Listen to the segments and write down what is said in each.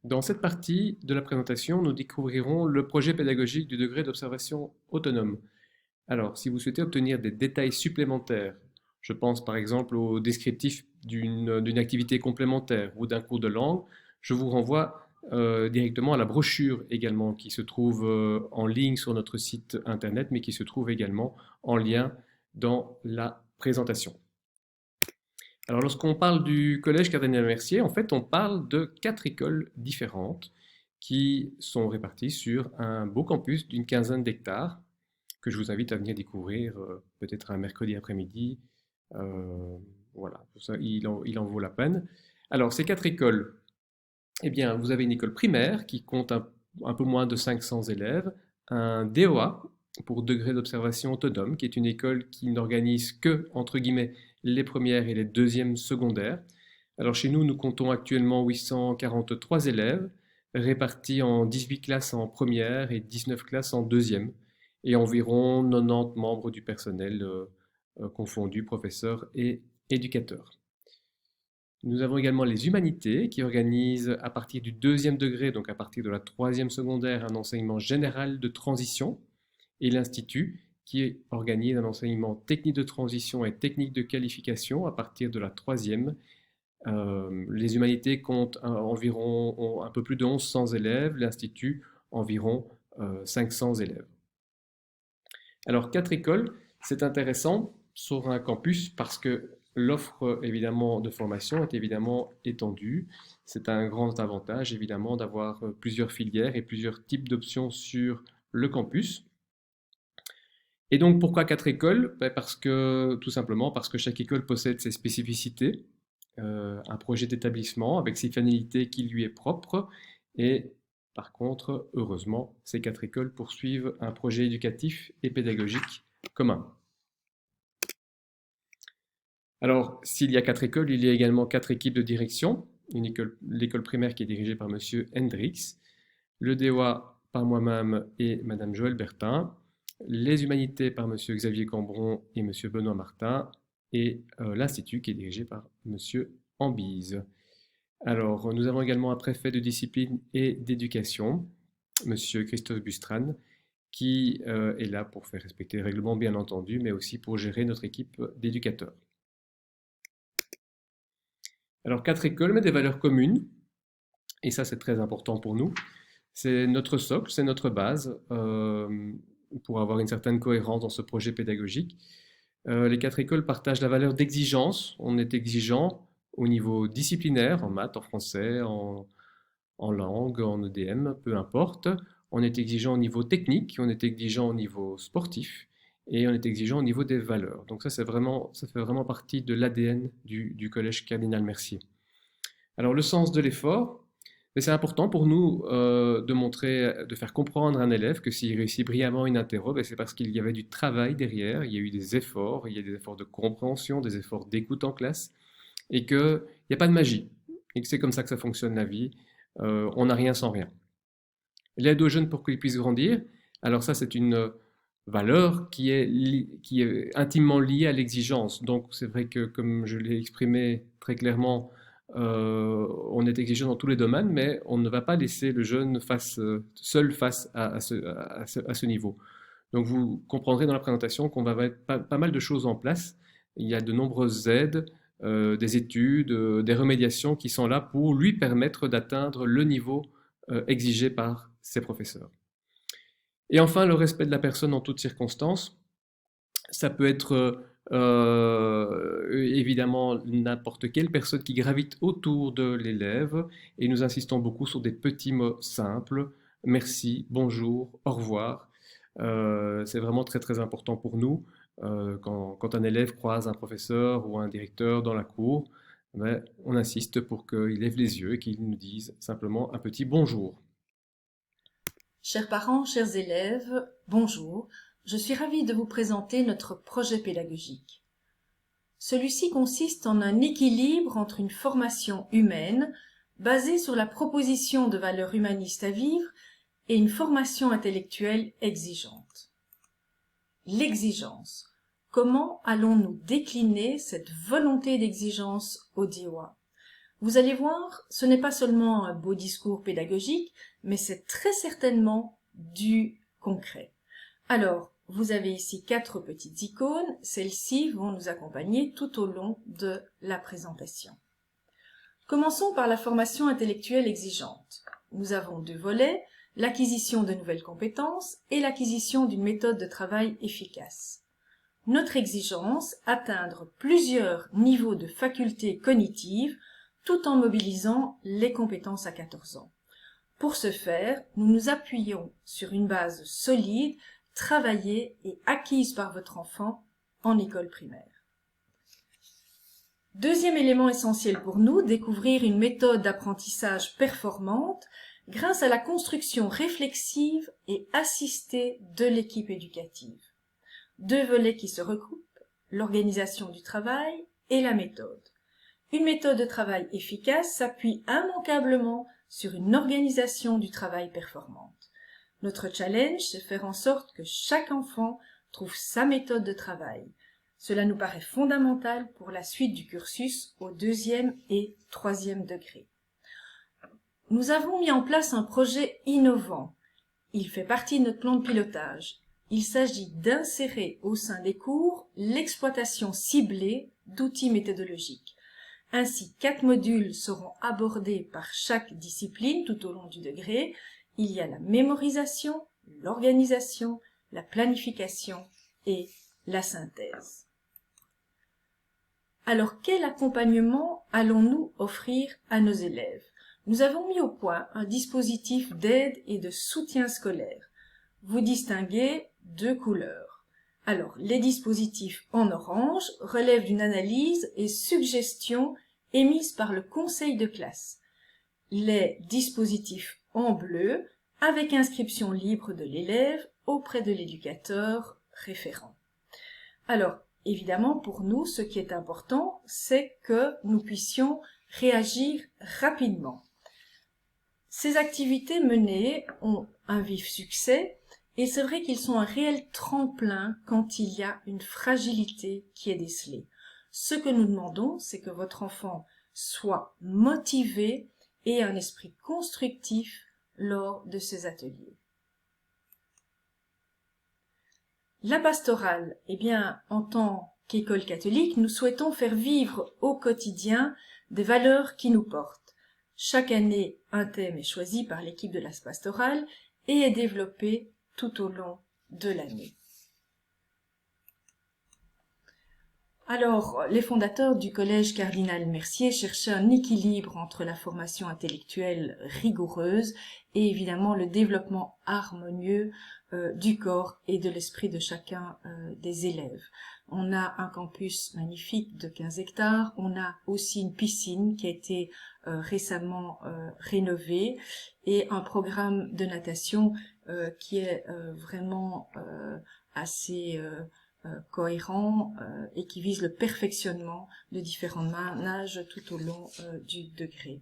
Dans cette partie de la présentation, nous découvrirons le projet pédagogique du degré d'observation autonome. Alors, si vous souhaitez obtenir des détails supplémentaires, je pense par exemple au descriptif d'une activité complémentaire ou d'un cours de langue, je vous renvoie directement à la brochure également qui se trouve en ligne sur notre site internet, mais qui se trouve également en lien dans la présentation. Alors, lorsqu'on parle du collège Cardinal-Mercier, en fait, on parle de 4 écoles différentes qui sont réparties sur un beau campus d'une quinzaine d'hectares que je vous invite à venir découvrir peut-être un mercredi après-midi. Euh, voilà, pour ça, il en vaut la peine. Alors, ces 4 écoles, eh bien, vous avez une école primaire qui compte un peu moins de 500 élèves, un DOA pour degré d'observation autonome, qui est une école qui n'organise que, entre guillemets, les premières et les deuxièmes secondaires. Alors chez nous, nous comptons actuellement 843 élèves, répartis en 18 classes en première et 19 classes en deuxième, et environ 90 membres du personnel confondus, professeurs et éducateurs. Nous avons également les humanités qui organisent à partir du deuxième degré, donc à partir de la troisième secondaire, un enseignement général de transition, et l'Institut qui organise un enseignement technique de transition et technique de qualification à partir de la troisième. Les humanités comptent environ un peu plus de 1100 élèves, l'Institut environ 500 élèves. Alors, 4 écoles, c'est intéressant sur un campus parce que l'offre évidemment de formation est évidemment étendue. C'est un grand avantage évidemment d'avoir plusieurs filières et plusieurs types d'options sur le campus. Et donc pourquoi 4 écoles? Parce que tout simplement parce que chaque école possède ses spécificités, un projet d'établissement avec ses finalités qui lui est propre et par contre, heureusement, ces 4 écoles poursuivent un projet éducatif et pédagogique commun. Alors, s'il y a 4 écoles, il y a également 4 équipes de direction. L'école primaire qui est dirigée par Monsieur Hendrix, le DOA par moi-même et Madame Joëlle Bertin, les humanités par Monsieur Xavier Cambron et Monsieur Benoît Martin, et l'Institut qui est dirigé par Monsieur Ambise. Alors, nous avons également un préfet de discipline et d'éducation, Monsieur Christophe Bustran, qui est là pour faire respecter les règlements, bien entendu, mais aussi pour gérer notre équipe d'éducateurs. Alors, 4 écoles, mais des valeurs communes, et ça c'est très important pour nous. C'est notre socle, c'est notre base pour avoir une certaine cohérence dans ce projet pédagogique. Les 4 écoles partagent la valeur d'exigence. On est exigeant au niveau disciplinaire, en maths, en français, en langue, en EDM, peu importe. On est exigeant au niveau technique, on est exigeant au niveau sportif et on est exigeant au niveau des valeurs. Donc ça, ça fait vraiment partie de l'ADN du Collège Cardinal Mercier. Alors le sens de l'effort, mais c'est important pour nous de montrer, de faire comprendre à un élève que s'il réussit brillamment une interro, c'est parce qu'il y avait du travail derrière, il y a eu des efforts, il y a des efforts de compréhension, des efforts d'écoute en classe, et qu'il n'y a pas de magie, et que c'est comme ça que ça fonctionne la vie. On n'a rien sans rien. L'aide aux jeunes pour qu'ils puissent grandir, alors ça c'est une valeur qui est intimement liée à l'exigence. Donc c'est vrai que comme je l'ai exprimé très clairement, on est exigeant dans tous les domaines, mais on ne va pas laisser le jeune seul face à ce niveau. Donc vous comprendrez dans la présentation qu'on va mettre pas mal de choses en place. Il y a de nombreuses aides, des études, des remédiations qui sont là pour lui permettre d'atteindre le niveau exigé par ses professeurs. Et enfin, le respect de la personne en toutes circonstances. Ça peut être évidemment n'importe quelle personne qui gravite autour de l'élève et nous insistons beaucoup sur des petits mots simples. Merci, bonjour, au revoir. C'est vraiment très très important pour nous quand un élève croise un professeur ou un directeur dans la cour. On insiste pour qu'il lève les yeux et qu'il nous dise simplement un petit bonjour. Chers parents, chers élèves, bonjour. Je suis ravie de vous présenter notre projet pédagogique. Celui-ci consiste en un équilibre entre une formation humaine basée sur la proposition de valeurs humanistes à vivre et une formation intellectuelle exigeante. L'exigence. Comment allons-nous décliner cette volonté d'exigence au DIWA? Vous allez voir, ce n'est pas seulement un beau discours pédagogique, mais c'est très certainement du concret. Alors, vous avez ici 4 petites icônes. Celles-ci vont nous accompagner tout au long de la présentation. Commençons par la formation intellectuelle exigeante. Nous avons 2 volets, l'acquisition de nouvelles compétences et l'acquisition d'une méthode de travail efficace. Notre exigence, atteindre plusieurs niveaux de facultés cognitives tout en mobilisant les compétences à 14 ans. Pour ce faire, nous nous appuyons sur une base solide, travaillée et acquise par votre enfant en école primaire. Deuxième élément essentiel pour nous, découvrir une méthode d'apprentissage performante grâce à la construction réflexive et assistée de l'équipe éducative. 2 volets qui se recoupent, l'organisation du travail et la méthode. Une méthode de travail efficace s'appuie immanquablement sur une organisation du travail performante. Notre challenge, c'est faire en sorte que chaque enfant trouve sa méthode de travail. Cela nous paraît fondamental pour la suite du cursus au 2e et 3e degré. Nous avons mis en place un projet innovant. Il fait partie de notre plan de pilotage. Il s'agit d'insérer au sein des cours l'exploitation ciblée d'outils méthodologiques. Ainsi, 4 modules seront abordés par chaque discipline tout au long du degré. Il y a la mémorisation, l'organisation, la planification et la synthèse. Alors, quel accompagnement allons-nous offrir à nos élèves? Nous avons mis au point un dispositif d'aide et de soutien scolaire. Vous distinguez 2 couleurs. Alors, les dispositifs en orange relèvent d'une analyse et suggestions émises par le conseil de classe. Les dispositifs en bleu, avec inscription libre de l'élève auprès de l'éducateur référent. Alors, évidemment, pour nous, ce qui est important, c'est que nous puissions réagir rapidement. Ces activités menées ont un vif succès et c'est vrai qu'ils sont un réel tremplin quand il y a une fragilité qui est décelée. Ce que nous demandons, c'est que votre enfant soit motivé et ait un esprit constructif lors de ces ateliers. La pastorale, eh bien, en tant qu'école catholique, nous souhaitons faire vivre au quotidien des valeurs qui nous portent. Chaque année, un thème est choisi par l'équipe de la pastorale et est développé tout au long de l'année. Alors, les fondateurs du collège Cardinal Mercier cherchaient un équilibre entre la formation intellectuelle rigoureuse et évidemment le développement harmonieux du corps et de l'esprit de chacun des élèves. On a un campus magnifique de 15 hectares, on a aussi une piscine qui a été récemment rénovée et un programme de natation qui est vraiment assez cohérent et qui vise le perfectionnement de différents nages tout au long du degré.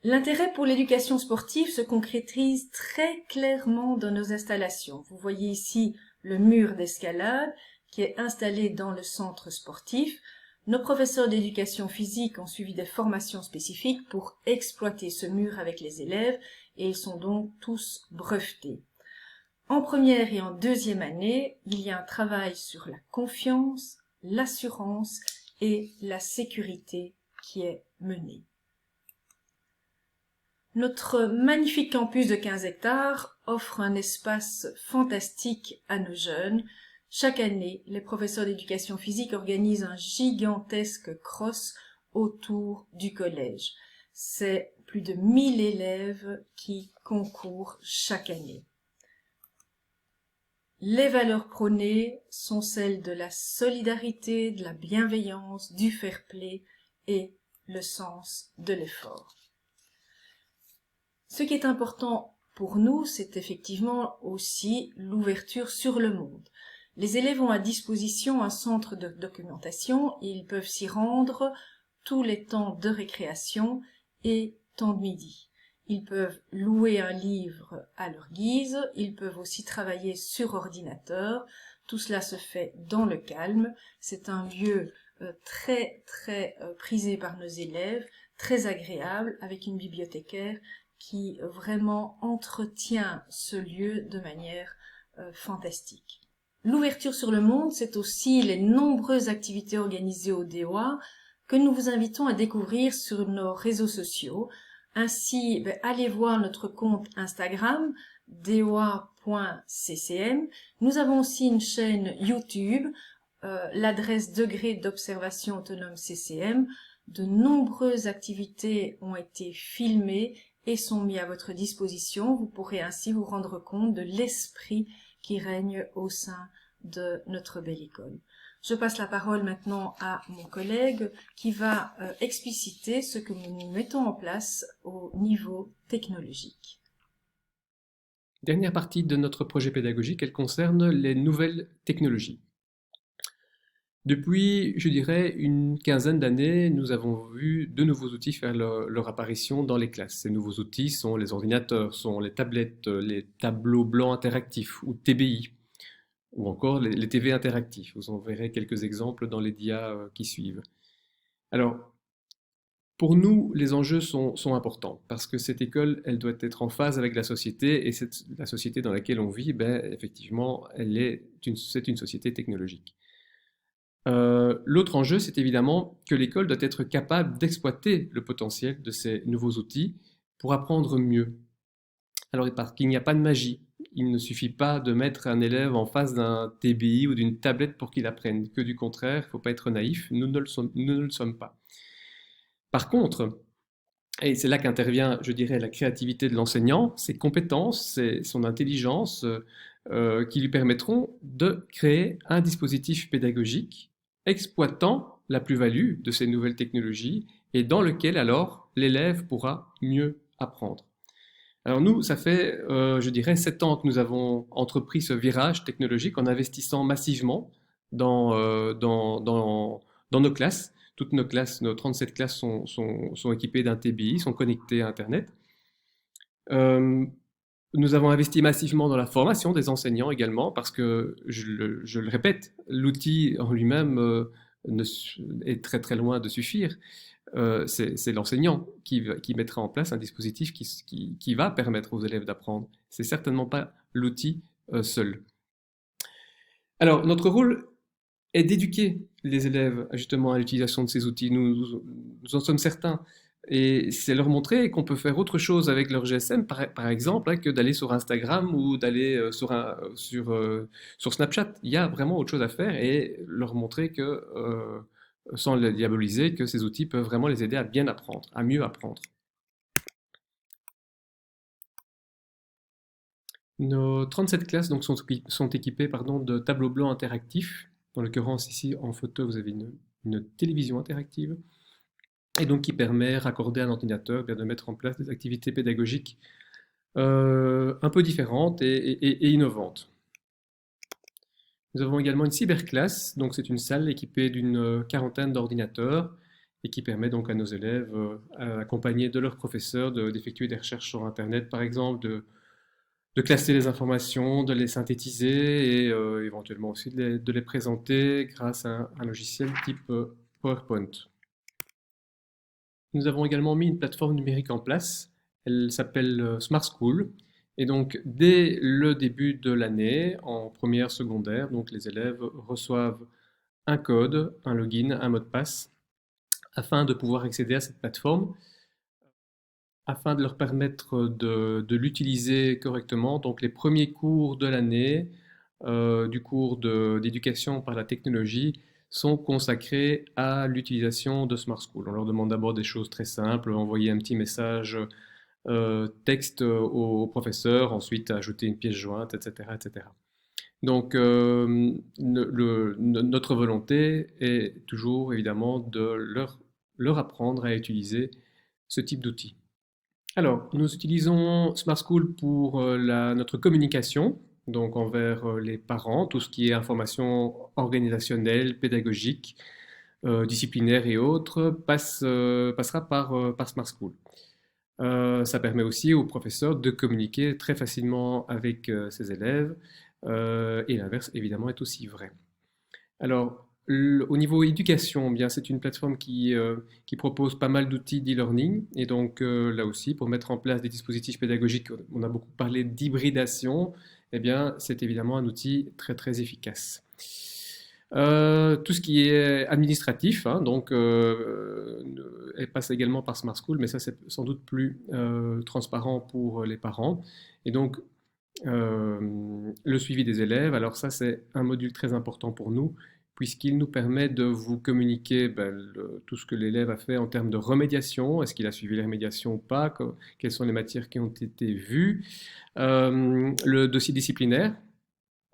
L'intérêt pour l'éducation sportive se concrétise très clairement dans nos installations. Vous voyez ici le mur d'escalade qui est installé dans le centre sportif. Nos professeurs d'éducation physique ont suivi des formations spécifiques pour exploiter ce mur avec les élèves et ils sont donc tous brevetés. En première et en 2e année, il y a un travail sur la confiance, l'assurance et la sécurité qui est mené. Notre magnifique campus de 15 hectares offre un espace fantastique à nos jeunes. Chaque année, les professeurs d'éducation physique organisent un gigantesque cross autour du collège. C'est plus de 1000 élèves qui concourent chaque année. Les valeurs prônées sont celles de la solidarité, de la bienveillance, du fair-play et le sens de l'effort. Ce qui est important pour nous, c'est effectivement aussi l'ouverture sur le monde. Les élèves ont à disposition un centre de documentation et ils peuvent s'y rendre tous les temps de récréation et temps de midi. Ils peuvent louer un livre à leur guise, ils peuvent aussi travailler sur ordinateur. Tout cela se fait dans le calme. C'est un lieu très prisé par nos élèves, très agréable, avec une bibliothécaire qui vraiment entretient ce lieu de manière fantastique. L'ouverture sur le monde, c'est aussi les nombreuses activités organisées au DOA que nous vous invitons à découvrir sur nos réseaux sociaux. Ainsi, allez voir notre compte Instagram, doa.ccm. Nous avons aussi une chaîne YouTube, l'adresse Degré d'observation autonome CCM. De nombreuses activités ont été filmées et sont mises à votre disposition. Vous pourrez ainsi vous rendre compte de l'esprit qui règne au sein de notre belle école. Je passe la parole maintenant à mon collègue qui va expliciter ce que nous mettons en place au niveau technologique. Dernière partie de notre projet pédagogique, elle concerne les nouvelles technologies. Depuis, je dirais, une quinzaine d'années, nous avons vu de nouveaux outils faire leur apparition dans les classes. Ces nouveaux outils sont les ordinateurs, sont les tablettes, les tableaux blancs interactifs ou TBI, ou encore les TV interactifs. Vous en verrez quelques exemples dans les dias qui suivent. Alors, pour nous, les enjeux sont importants parce que cette école, elle doit être en phase avec la société et la société dans laquelle on vit, effectivement, c'est une société technologique. L'autre enjeu, c'est évidemment que l'école doit être capable d'exploiter le potentiel de ces nouveaux outils pour apprendre mieux. Alors, parce qu'il n'y a pas de magie. Il ne suffit pas de mettre un élève en face d'un TBI ou d'une tablette pour qu'il apprenne. Que du contraire, il ne faut pas être naïf, nous ne le sommes pas. Par contre, et c'est là qu'intervient, je dirais, la créativité de l'enseignant, ses compétences, son intelligence, qui lui permettront de créer un dispositif pédagogique exploitant la plus-value de ces nouvelles technologies et dans lequel alors l'élève pourra mieux apprendre. Alors nous, ça fait, je dirais, 7 ans que nous avons entrepris ce virage technologique en investissant massivement dans nos classes. Toutes nos classes, nos 37 classes sont équipées d'un TBI, sont connectées à Internet. Nous avons investi massivement dans la formation des enseignants également, parce que, je le répète, l'outil en lui-même est très très loin de suffire. C'est l'enseignant qui mettra en place un dispositif qui va permettre aux élèves d'apprendre. C'est certainement pas l'outil seul. Alors, notre rôle est d'éduquer les élèves justement à l'utilisation de ces outils. Nous en sommes certains. Et c'est leur montrer qu'on peut faire autre chose avec leur GSM, par exemple, que d'aller sur Instagram ou d'aller sur Snapchat. Il y a vraiment autre chose à faire et leur montrer que, sans les diaboliser, que ces outils peuvent vraiment les aider à bien apprendre, à mieux apprendre. Nos 37 classes donc, sont équipées de tableaux blancs interactifs. En l'occurrence, ici, en photo, vous avez une télévision interactive. Et donc qui permet, raccordé à un ordinateur, de mettre en place des activités pédagogiques un peu différentes et innovantes. Nous avons également une cyberclasse, donc c'est une salle équipée d'une quarantaine d'ordinateurs et qui permet donc à nos élèves, accompagnés de leurs professeurs, d'effectuer des recherches sur Internet, par exemple, de classer les informations, de les synthétiser et éventuellement aussi de les présenter grâce à un logiciel type PowerPoint. Nous avons également mis une plateforme numérique en place. Elle s'appelle Smart School. Et donc, dès le début de l'année, en première secondaire, donc les élèves reçoivent un code, un login, un mot de passe, afin de pouvoir accéder à cette plateforme, afin de leur permettre de l'utiliser correctement. Donc, les premiers cours de l'année, du cours d'éducation par la technologie, sont consacrés à l'utilisation de Smart School. On leur demande d'abord des choses très simples, envoyer un petit message texte au professeur, ensuite ajouter une pièce jointe, etc. etc. Donc notre volonté est toujours évidemment de leur apprendre à utiliser ce type d'outils. Alors, nous utilisons Smart School pour notre communication, donc envers les parents, tout ce qui est information organisationnelle, pédagogique, disciplinaire et autres, passera par Smart School. Ça permet aussi aux professeurs de communiquer très facilement avec ses élèves, et l'inverse évidemment est aussi vrai. Alors, Au niveau éducation, eh bien, c'est une plateforme qui propose pas mal d'outils d'e-learning. Et donc, là aussi, pour mettre en place des dispositifs pédagogiques, on a beaucoup parlé d'hybridation. Eh bien, c'est évidemment un outil très, très efficace. Tout ce qui est administratif, hein, donc, elle passe également par Smart School, mais ça, c'est sans doute plus transparent pour les parents. Et donc, le suivi des élèves, alors ça c'est un module très important pour nous, puisqu'il nous permet de vous communiquer tout ce que l'élève a fait en termes de remédiation, est-ce qu'il a suivi les remédiations ou pas, quelles sont les matières qui ont été vues, le dossier disciplinaire,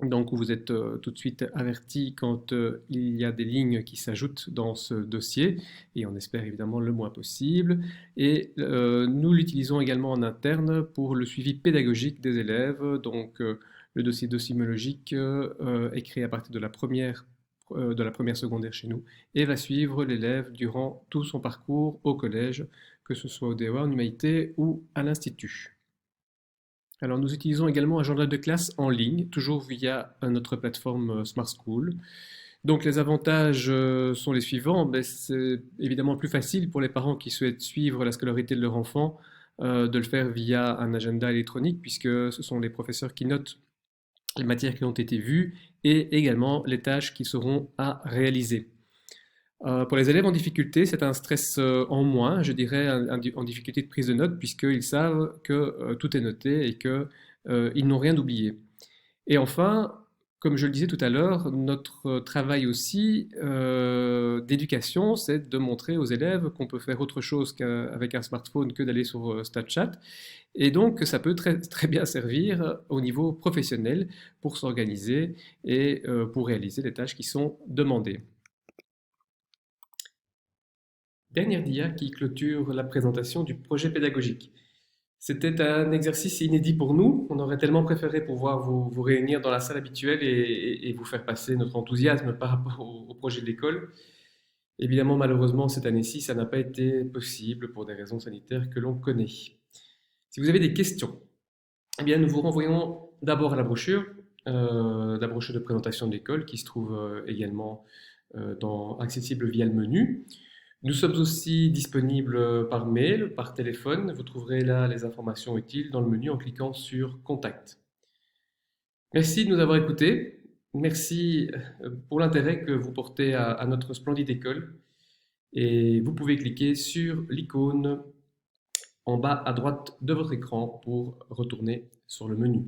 donc vous êtes tout de suite averti quand il y a des lignes qui s'ajoutent dans ce dossier, et on espère évidemment le moins possible. Et nous l'utilisons également en interne pour le suivi pédagogique des élèves. Donc le dossier docimologique est créé à partir de la première secondaire chez nous et va suivre l'élève durant tout son parcours au collège, que ce soit au DEA, en humanité ou à l'institut. Alors, nous utilisons également un journal de classe en ligne, toujours via notre plateforme Smart School. Donc, les avantages sont les suivants. Ben, c'est évidemment plus facile pour les parents qui souhaitent suivre la scolarité de leur enfant de le faire via un agenda électronique, puisque ce sont les professeurs qui notent les matières qui ont été vues et également les tâches qui seront à réaliser. Pour les élèves en difficulté, c'est un stress en moins, je dirais, en difficulté de prise de notes, puisqu'ils savent que tout est noté et qu'ils n'ont rien oublié. Et enfin, comme je le disais tout à l'heure, notre travail aussi d'éducation, c'est de montrer aux élèves qu'on peut faire autre chose qu'avec un smartphone que d'aller sur Snapchat. Et donc, ça peut très, très bien servir au niveau professionnel pour s'organiser et pour réaliser les tâches qui sont demandées. Dernière dia qui clôture la présentation du projet pédagogique. C'était un exercice inédit pour nous. On aurait tellement préféré pouvoir vous réunir dans la salle habituelle et vous faire passer notre enthousiasme par rapport au projet de l'école. Évidemment, malheureusement, cette année-ci, ça n'a pas été possible pour des raisons sanitaires que l'on connaît. Si vous avez des questions, eh bien, nous vous renvoyons d'abord à la brochure de présentation de l'école qui se trouve également accessible via le menu. Nous sommes aussi disponibles par mail, par téléphone. Vous trouverez là les informations utiles dans le menu en cliquant sur Contact. Merci de nous avoir écoutés. Merci pour l'intérêt que vous portez à notre splendide école. Et vous pouvez cliquer sur l'icône en bas à droite de votre écran pour retourner sur le menu.